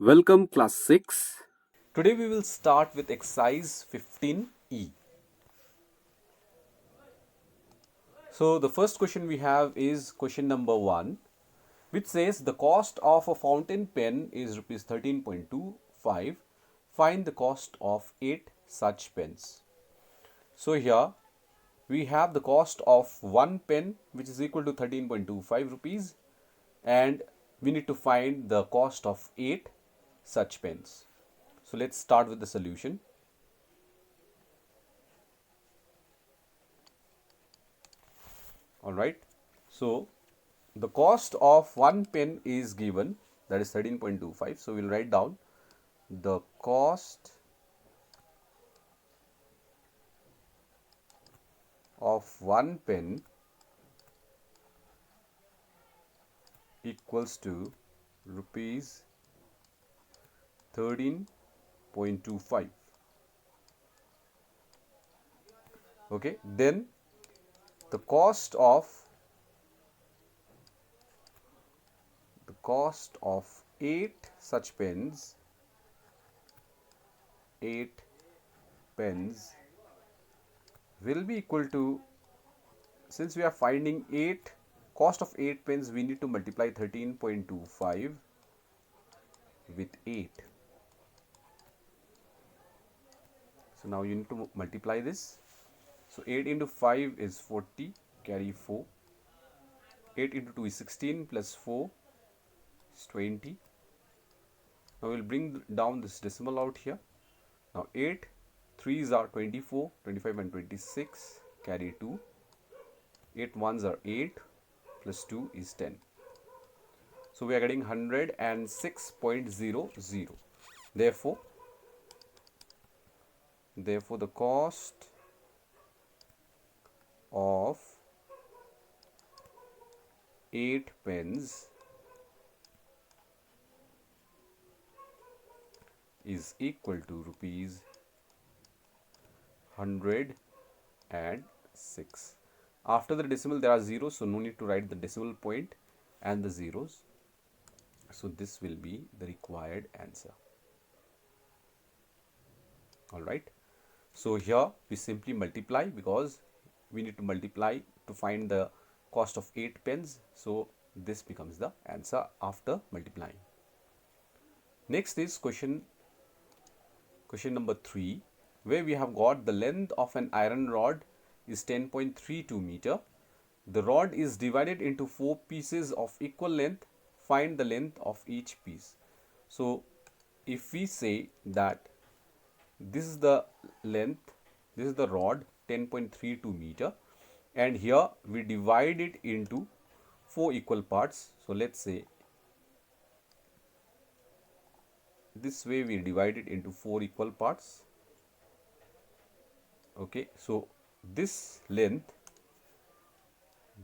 Welcome class 6. Today we will start with exercise 15E. So the first question we have is question number 1, which says the cost of a fountain pen is rupees 13.25. Find the cost of 8 such pens. So here we have the cost of one pen, which is equal to 13.25 rupees, and we need to find the cost of 8 such pens. So let's start with the solution. All right. So the cost of one pen is given, that is 13.25. So we'll write down the cost of one pen equals to rupees 13.25. Okay, then the cost of 8 such pens, 8 pens will be equal to, since we are finding 8 cost of 8 pens, we need to multiply 13.25 with 8. So now you need to multiply this. So 8 into 5 is 40, carry 4. 8 into 2 is 16 plus 4 is 20. Now we'll bring down this decimal out here. Now 8, 3s are 24, 25 and 26, carry 2. 8 ones are 8 plus 2 is 10. So we are getting 106.00. Therefore the cost of 8 pens is equal to rupees 106. After the decimal there are zeros, so no need to write the decimal point and the zeros. So this will be the required answer. All right. So here we simply multiply, because we need to multiply to find the cost of 8 pens. So this becomes the answer after multiplying. Next is question number 3, where we have got the length of an iron rod is 10.32 meter. The rod is divided into 4 pieces of equal length. Find the length of each piece. So if we say that this is the length, this is the rod 10.32 meter, and here we divide it into 4 equal parts. So let's say this way we divide it into 4 equal parts. Okay, so this length,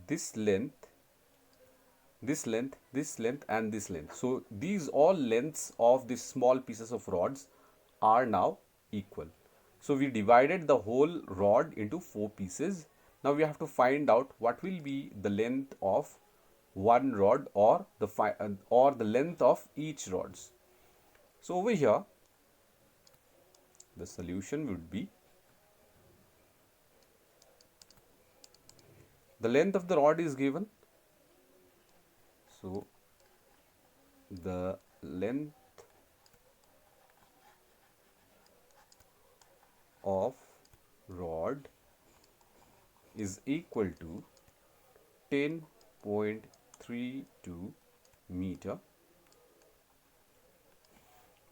this length, this length, this length and this length, so these all lengths of these small pieces of rods are now equal. So we divided the whole rod into 4 pieces. Now we have to find out what will be the length of one rod, or the length of each rods. So over here the solution would be, the length of the rod is given, so the length of rod is equal to 10.32 meter.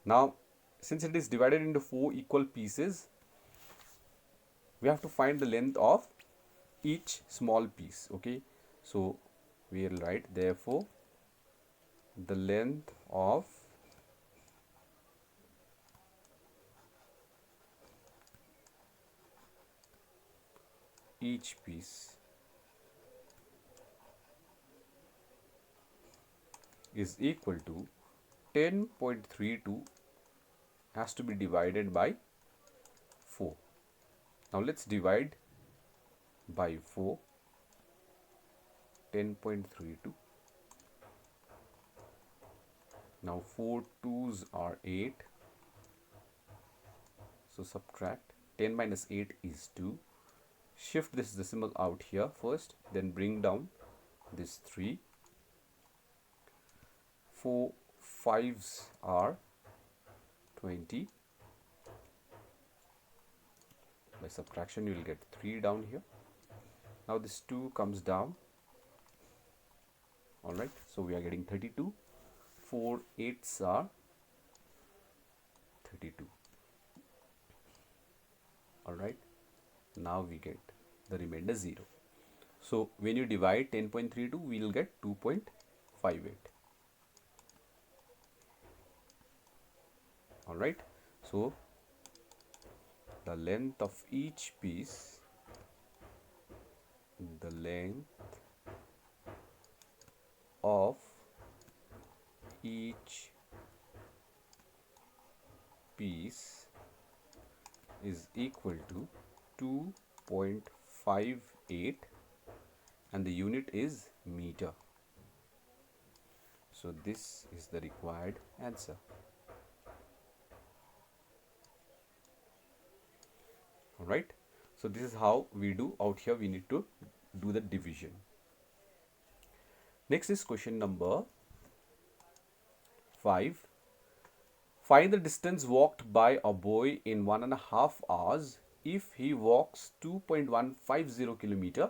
Now since it is divided into 4 equal pieces, we have to find the length of each small piece. Okay, so we will write, therefore the length of each piece is equal to 10.32 has to be divided by 4. Now let's divide by 4. 10.32 Now 4 2s are 8. So subtract 10 minus 8 is 2. Shift this decimal out here first, then bring down this 3. 4 5s are 20. By subtraction you will get 3 down here. Now this 2 comes down. Alright, so we are getting 32. 4 8s are 32. Alright, now we get the remainder 0. So when you divide 10.32, we will get 2.58. Alright, so the length of each piece, the length of each piece is equal to 2.58 and the unit is meter. So this is the required answer. Alright, so this is how we do. Out here we need to do the division. Next is question number 5. Find the distance walked by a boy in 1.5 hours if he walks 2.150 kilometer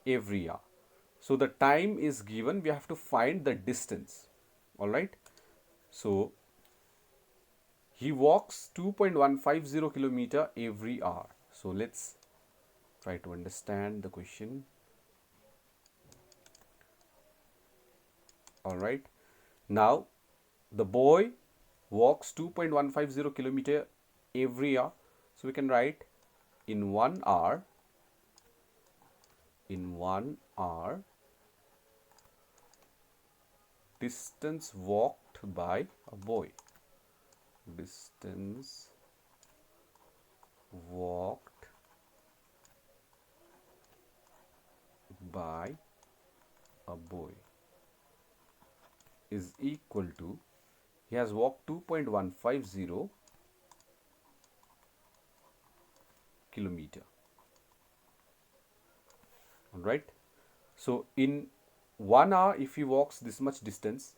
every hour. So the time is given, we have to find the distance. Alright, so he walks 2.150 kilometer every hour. So let's try to understand the question. Alright, now the boy walks 2.150 kilometer every hour. So we can write in 1 hour, distance walked by a boy. Distance walked by a boy is equal to, he has walked 2.150 kilometer. Alright, so in 1 hour if he walks this much distance,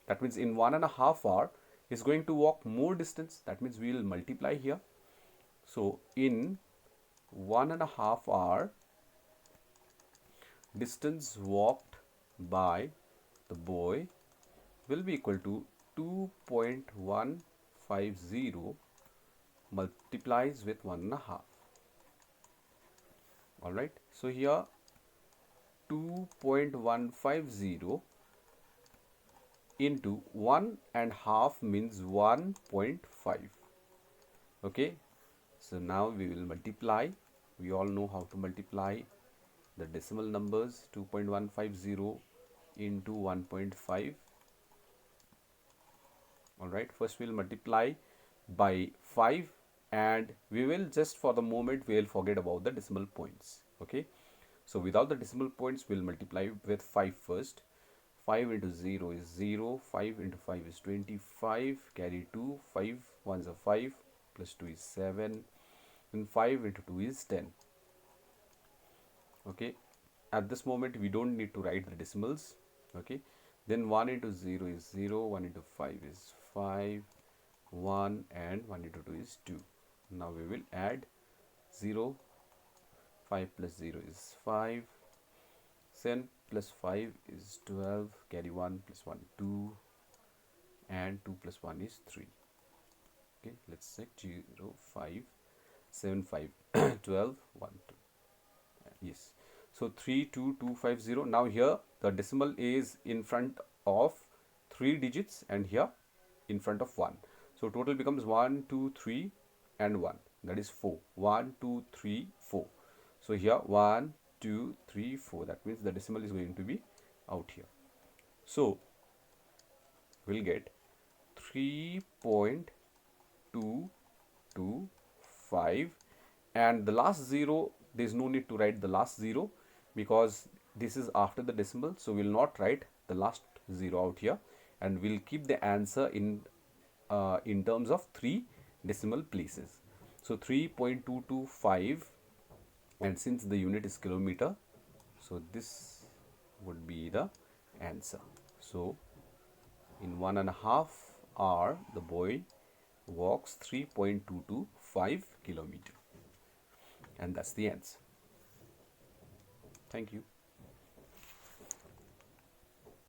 that means in 1.5 hour he is going to walk more distance. That means we will multiply here. So in 1.5 hour, distance walked by the boy will be equal to 2.150 multiplies with 1.5. Alright, so here 2.150 into 1.5 means 1.5. Okay, so now we will multiply. We all know how to multiply the decimal numbers. 2.150 into 1.5. Alright, first we will multiply by 5 and we will just for the moment we will forget about the decimal points. Okay, so without the decimal points we will multiply with 5 first. 5 into 0 is 0, 5 into 5 is 25, carry 2, 5 ones are 5, plus 2 is 7, and 5 into 2 is 10. Okay, at this moment we don't need to write the decimals. Okay, then 1 into 0 is 0, 1 into 5 is 5, 1 and 1 into 2 is 2. Now we will add 0, 5 plus 0 is 5, 7 plus 5 is 12, carry 1 plus 1 2 and 2 plus 1 is 3. Okay, let's check 0 5 7 5 12 1 2. Yes, so 32250. Now here the decimal is in front of 3 digits and here in front of 1, so total becomes 1 2 3 and 1, that is 4. 1 2 3 4. So here 1 2 3 4, that means the decimal is going to be out here. So we'll get 3.225 and the last 0, there is no need to write the last 0 because this is after the decimal, so we will not write the last 0 out here. and we'll keep the answer in terms of 3 decimal places. So 3.225, and since the unit is kilometer, so this would be the answer. So in 1.5 hour the boy walks 3.225 kilometer, and that's the answer. Thank you.